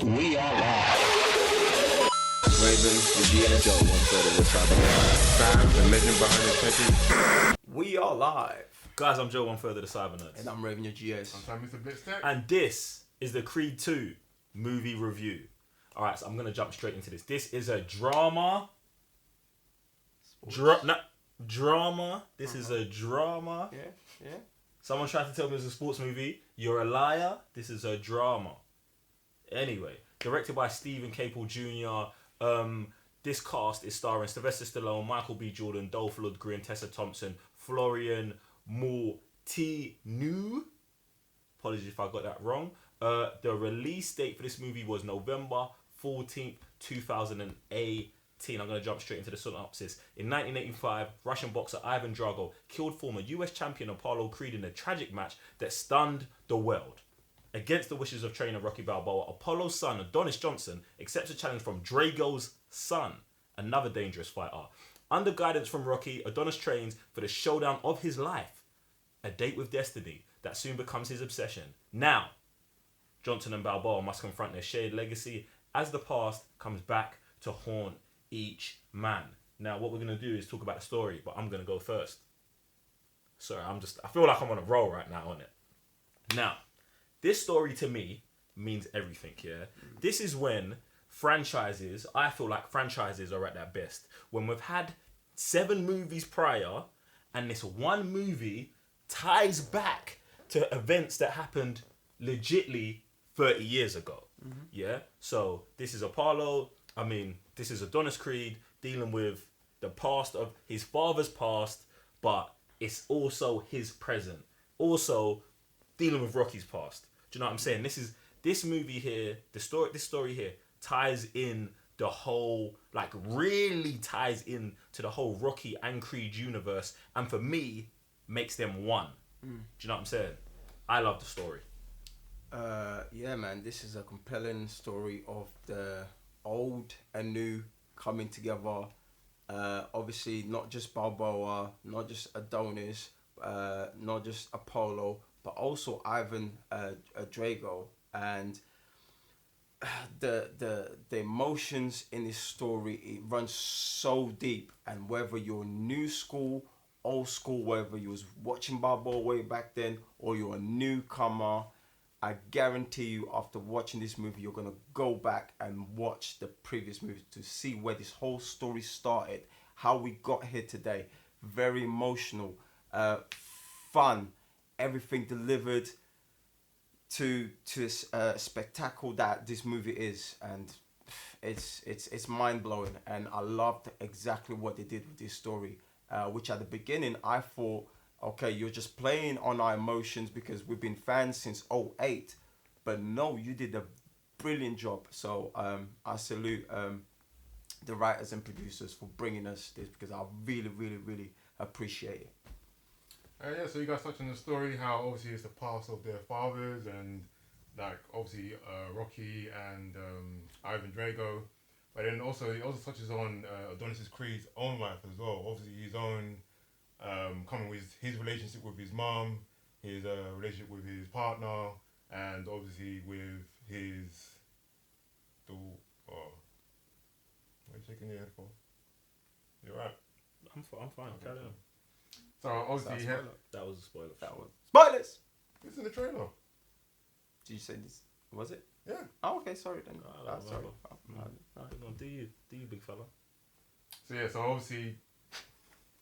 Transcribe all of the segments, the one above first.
We are live. Raven, the GS, yo, 1/3 of the Cyber Sam, the legend behind the tech. We are live. Guys, I'm Joe, 1/3 of the Cyber Nerds. And I'm Raven, your GS. I'm Mr. Blitztech. And this is the Creed 2 movie review. Alright, so I'm going to jump straight into this. This is a drama. Drama. This is a drama. Yeah. Someone tried to tell me it was a sports movie. You're a liar. This is a drama. Anyway, directed by Stephen Capel Jr. This cast is starring Sylvester Stallone, Michael B. Jordan, Dolph Lundgren, Tessa Thompson, Florian Mortinu. Apologies if I got that wrong. The release date for this movie was November 14th, 2018. I'm going to jump straight into the synopsis. In 1985, Russian boxer Ivan Drago killed former US champion Apollo Creed in a tragic match that stunned the world. Against the wishes of trainer Rocky Balboa, Apollo's son Adonis Johnson accepts a challenge from Drago's son, another dangerous fighter. Under guidance from Rocky, Adonis trains for the showdown of his life, a date with destiny that soon becomes his obsession. Now, Johnson and Balboa must confront their shared legacy as the past comes back to haunt each man. Now, what we're going to do is talk about the story, but I'm going to go first. Sorry, I feel like I'm on a roll right now, on it. Now, this story to me means everything, yeah? This is when I feel like franchises are at their best. When we've had 7 movies prior, and this one movie ties back to events that happened legitly 30 years ago. Yeah? So, this is this is Adonis Creed dealing with the past of his father's past, but it's also his present. Also, dealing with Rocky's past. Do you know what I'm saying? This movie here, this story here ties in the whole, really ties in to the whole Rocky and Creed universe, and for me, makes them one. Do you know what I'm saying? I love the story. Yeah, man, this is a compelling story of the old and new coming together. Obviously, not just Balboa, not just Adonis, not just Apollo, but also Ivan Drago, and the emotions in this story, it runs so deep. And whether you're new school, old school, whether you was watching Balboa way back then, or you're a newcomer, I guarantee you, after watching this movie, you're going to go back and watch the previous movie to see where this whole story started, how we got here today. Very emotional, fun, everything delivered to a spectacle that this movie is, and it's mind-blowing. And I loved exactly what they did with this story, which at the beginning I thought, okay, you're just playing on our emotions because we've been fans since 2008. But no, you did a brilliant job. So I salute the writers and producers for bringing us this, because I really, really, really appreciate it. So you guys touched on the story, how obviously it's the past of their fathers, and obviously Rocky and Ivan Drago. But then also, it also touches on Adonis Creed's own life as well. Obviously his own coming with his relationship with his mom, his relationship with his partner, and obviously with his what are you shaking your head for? You're right. I'm fine. Okay. Carry on. So obviously That was a spoiler. That was spoilers. it's in the trailer. Did you say this? Was it? Yeah. Oh, okay. Sorry then. Sorry. Do you, big fella? So obviously,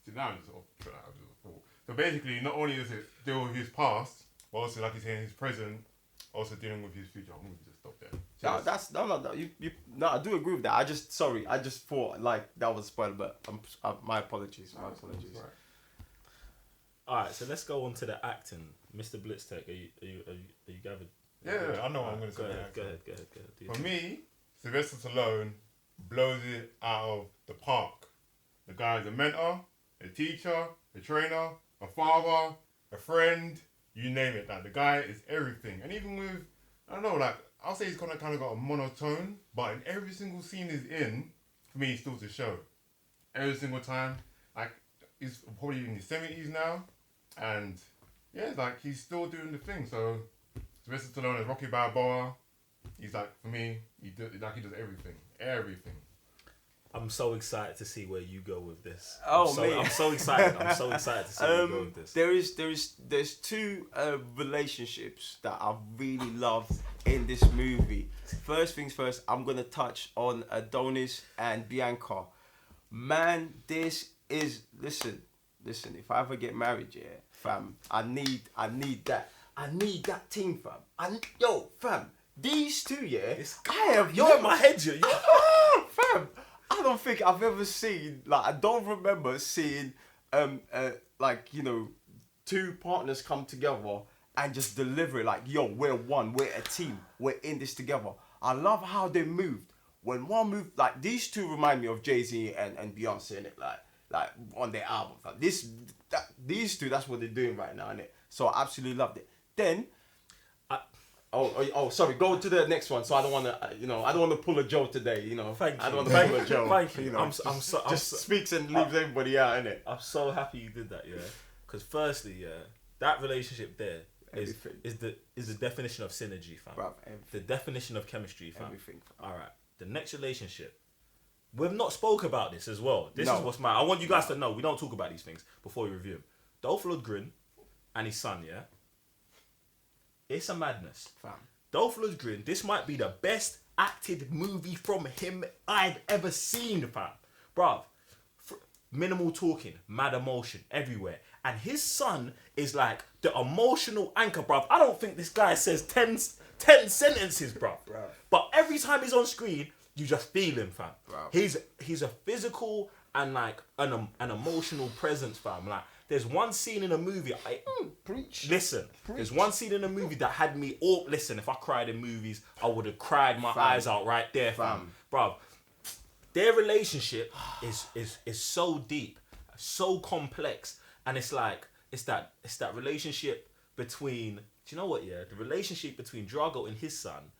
so basically, not only does it deal with his past, but also, like he's saying, his present, also dealing with his future. I'm gonna just stop there. No, I do agree with that. I just thought that was a spoiler, but my apologies. My apologies. Right. All right, so let's go on to the acting. Mr. Blitztech, are you gathered? Yeah, I know what I'm gonna say. Go ahead. For me, Sylvester Stallone blows it out of the park. The guy is a mentor, a teacher, a trainer, a father, a friend, you name it. The guy is everything. And even with, I'll say he's kind of got a monotone, but in every single scene he's in, for me, he steals the show. Every single time. He's probably in his 70s now, and yeah, he's still doing the thing. So Sylvester Stallone as Rocky Balboa, he's like, for me, he does everything. Everything. I'm so excited to see where you go with this. Man. I'm so excited. I'm so excited to see where you go with this. There's two relationships that I really loved in this movie. First things first, I'm gonna touch on Adonis and Bianca. Man, this is listen. If I ever get married, yeah, fam, I need that team, fam. Fam, these two, yeah, You're in my head, you. fam. I don't think I've ever seen, like, I don't remember seeing, like, you know, two partners come together and just deliver it. Like, yo, we're one, we're a team, we're in this together. I love how they moved. When one moved, like, these two remind me of Jay-Z and Beyonce, innit? Like on their album. Fam. These two, that's what they're doing right now, innit? So I absolutely loved it. Then, sorry. Go to the next one. So I don't want to, I don't want to pull a Joe today. I don't want to pull a Joe. Thank you. Just speaks and leaves everybody out, innit? I'm so happy you did that, yeah. Because firstly, yeah, that relationship there is the definition of synergy, fam. Bruv, the definition of chemistry, fam. Everything. All right. The next relationship. We've not spoke about this as well. This No. is what's mad. I want you guys to know we don't talk about these things before we review them. Dolph Lundgren and his son, yeah. It's a madness. Fam. Dolph Lundgren, this might be the best acted movie from him I've ever seen, fam. Bruv, minimal talking, mad emotion everywhere. And his son is like the emotional anchor, bruv. I don't think this guy says 10 sentences, bruv. But every time he's on screen, you just feel him, fam. He's a physical and like an emotional presence, fam. Like, there's one scene in a movie. Preach. Listen, there's one scene in a movie that had me all. Listen, if I cried in movies, I would have cried my eyes out right there, fam. Bruv, their relationship is so deep, so complex, and it's that relationship between. Do you know what? Yeah, the relationship between Drago and his son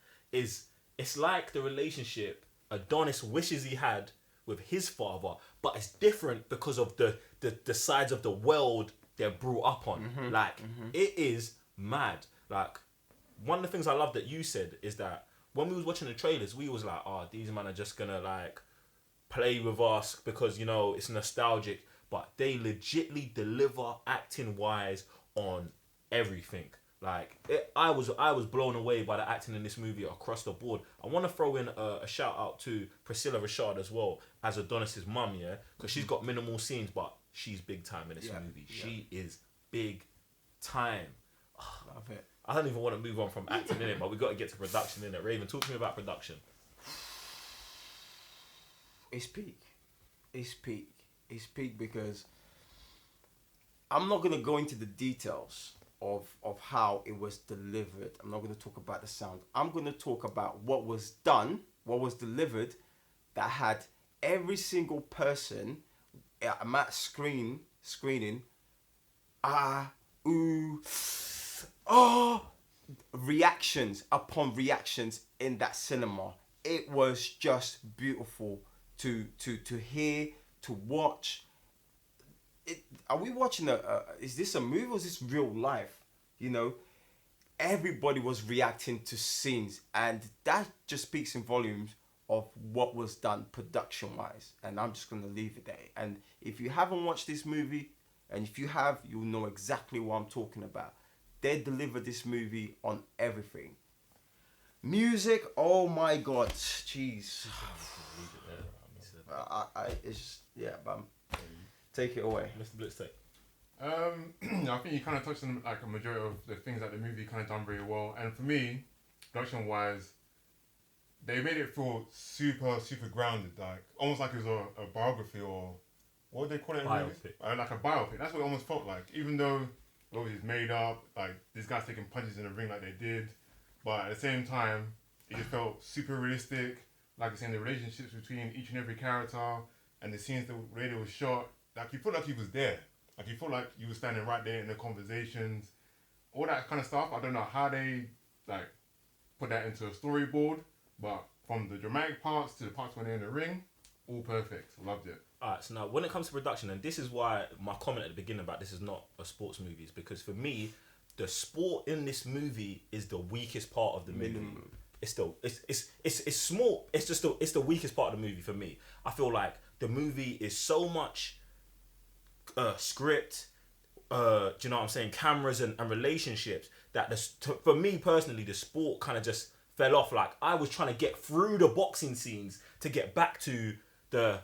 it's like the relationship Adonis wishes he had with his father, but it's different because of the sides of the world they're brought up on. It is mad. Like, one of the things I love that you said is that when we was watching the trailers, we was like, oh, these men are just gonna like play with us because, it's nostalgic, but they legitly deliver acting wise on everything. Like, I was blown away by the acting in this movie across the board. I want to throw in a shout out to Priscilla Rashad as well as Adonis's mum, yeah, because she's got minimal scenes, but she's big time in this movie. Yeah. She is big time. Love it. I don't even want to move on from acting in it, but we got to get to production in it. Raven, talk to me about production. It's peak. It's peak because I'm not gonna go into the details of how it was delivered. I'm not going to talk about the sound. I'm going to talk about what was done, what was delivered, that had every single person at Matt's screening, reactions upon reactions in that cinema. It was just beautiful to hear, to watch. Are we watching is this a movie or is this real life? Everybody was reacting to scenes, and that just speaks in volumes of what was done production wise. And I'm just gonna leave it there. And if you haven't watched this movie, and if you have, you'll know exactly what I'm talking about. They delivered this movie on everything. Music, oh my god, jeez. Take it away. Mr. Blitz, take. I think you kind of touched on like a majority of the things that the movie kind of done very well. And for me, production wise, they made it feel super, super grounded. Like, almost like it was a biography, or what would they call it in movies? Like a biopic. That's what it almost felt like. Even though obviously it's made up, like these guys taking punches in the ring like they did. But at the same time, it just felt super realistic. Like I said, the relationships between each and every character and the scenes, the way they was shot. Like, you felt like you was there. Like, you felt like you were standing right there in the conversations. All that kind of stuff. I don't know how they, like, put that into a storyboard. But from the dramatic parts to the parts when they're in the ring, all perfect. Loved it. Alright, so now when it comes to production, and this is why my comment at the beginning about this is not a sports movie, is because for me, the sport in this movie is the weakest part of the movie. it's small. It's just it's the weakest part of the movie for me. I feel like the movie is so much script, do you know what I'm saying, cameras and relationships, that for me personally, the sport kind of just fell off. Like, I was trying to get through the boxing scenes to get back to the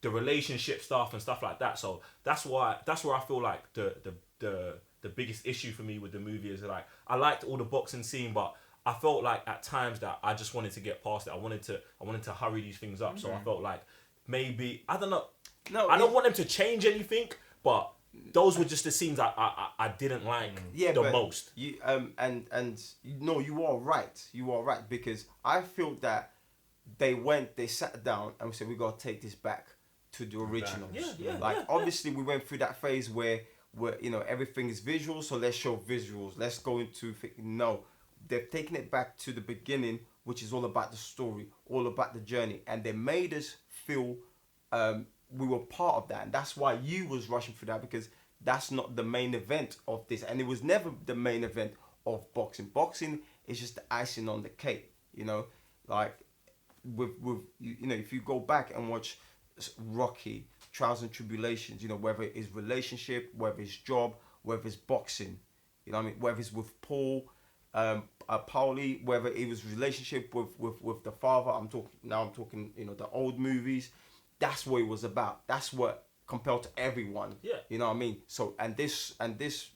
relationship stuff and stuff like that. So that's where I feel like the biggest issue for me with the movie is, like, I liked all the boxing scene, but I felt like at times that I just wanted to get past it. I wanted to hurry these things up. So I felt like maybe, I don't know. No, I don't want them to change anything, but those were just the scenes I didn't like the most. You no, you are right. You are right, because I feel that they sat down and said, we gotta take this back to the original. Obviously we went through that phase where everything is visual, so let's show visuals. Let's go into no. They've taken it back to the beginning, which is all about the story, all about the journey, and they made us feel we were part of that, and that's why you was rushing for that, because that's not the main event of this, and it was never the main event of boxing. Boxing is just the icing on the cake, like with if you go back and watch Rocky, Trials and Tribulations, whether it's relationship, whether it's job, whether it's boxing, whether it's with Paul, Paulie, whether it was relationship with the father. I'm talking the old movies. That's what it was about. That's what compelled to everyone. Yeah. You know what I mean? So and this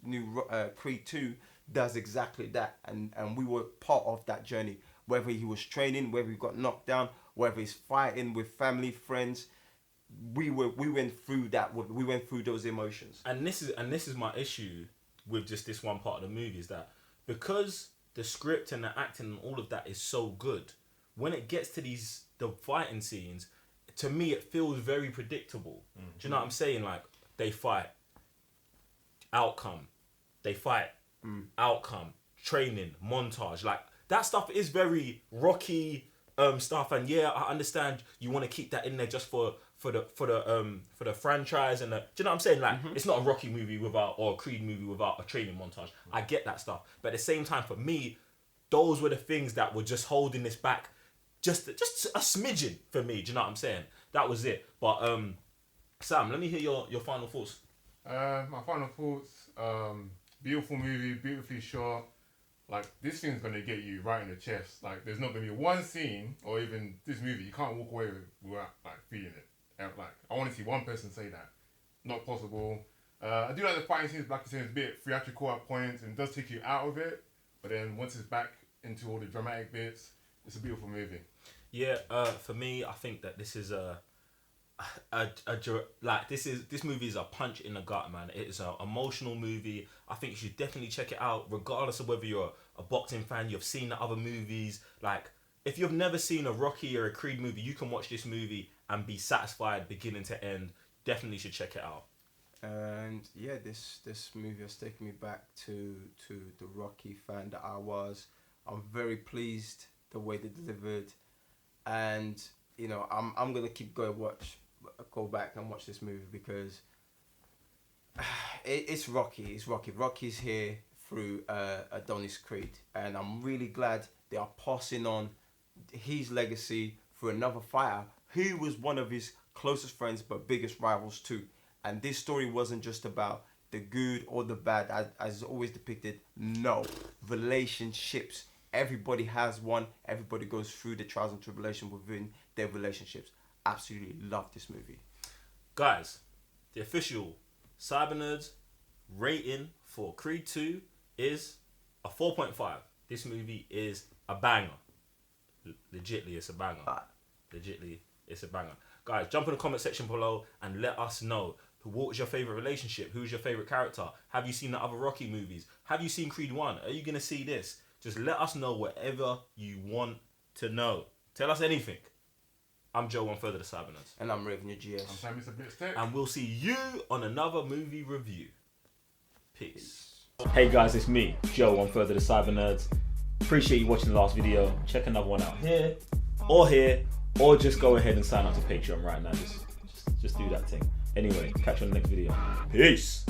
new Creed 2 does exactly that, and we were part of that journey. Whether he was training, whether he got knocked down, whether he's fighting with family, friends, we went through that. We went through those emotions. And this is my issue with just this one part of the movie, is that because the script and the acting and all of that is so good, when it gets to the fighting scenes, to me it feels very predictable. Do you know what I'm saying? Like, they fight, outcome, they fight, outcome, training, montage, like that stuff is very Rocky stuff. And yeah, I understand you want to keep that in there just for the franchise and do you know what I'm saying? Like, it's not a Rocky movie or a Creed movie without a training montage. I get that stuff, but at the same time, for me, those were the things that were just holding this back, just a smidgen for me. Do you know what I'm saying? That was it. But Sam, let me hear your final thoughts. My final thoughts. Beautiful movie, beautifully shot. Like, this thing's gonna get you right in the chest. Like, there's not gonna be one scene or even this movie you can't walk away without like feeling it. And, like, I want to see one person say that. Not possible. I do like the fighting scenes. Like you said, it's a bit theatrical at points and does take you out of it. But then once it's back into all the dramatic bits, it's a beautiful movie. Yeah, for me, I think that this is this movie is a punch in the gut, man. It is an emotional movie. I think you should definitely check it out, regardless of whether you're a boxing fan, you've seen the other movies. Like, if you've never seen a Rocky or a Creed movie, you can watch this movie and be satisfied beginning to end. Definitely should check it out. And yeah, this movie has taken me back to the Rocky fan that I was. I'm very pleased the way they delivered, and I'm gonna keep go back and watch this movie, because it's Rocky. It's Rocky. Rocky's here through Adonis Creed, and I'm really glad they are passing on his legacy for another fighter who was one of his closest friends but biggest rivals too. And this story wasn't just about the good or the bad as always depicted. No, relationships. Everybody has one. Everybody goes through the trials and tribulations within their relationships. Absolutely love this movie. Guys, the official Cyber Nerds rating for Creed 2 is a 4.5. This movie is a banger. Legitly, it's a banger. Legitly, it's a banger. Guys, jump in the comment section below and let us know. What was your favourite relationship? Who's your favourite character? Have you seen the other Rocky movies? Have you seen Creed 1? Are you going to see this? Just let us know whatever you want to know. Tell us anything. I'm Joe, one further the Cyber Nerds. And I'm Raven, your GS. I'm Mr. Bitstick. And we'll see you on another movie review. Peace. Hey guys, it's me, Joe, one further the Cyber Nerds. Appreciate you watching the last video. Check another one out here, or just go ahead and sign up to Patreon right now. Just do that thing. Anyway, catch you on the next video. Peace.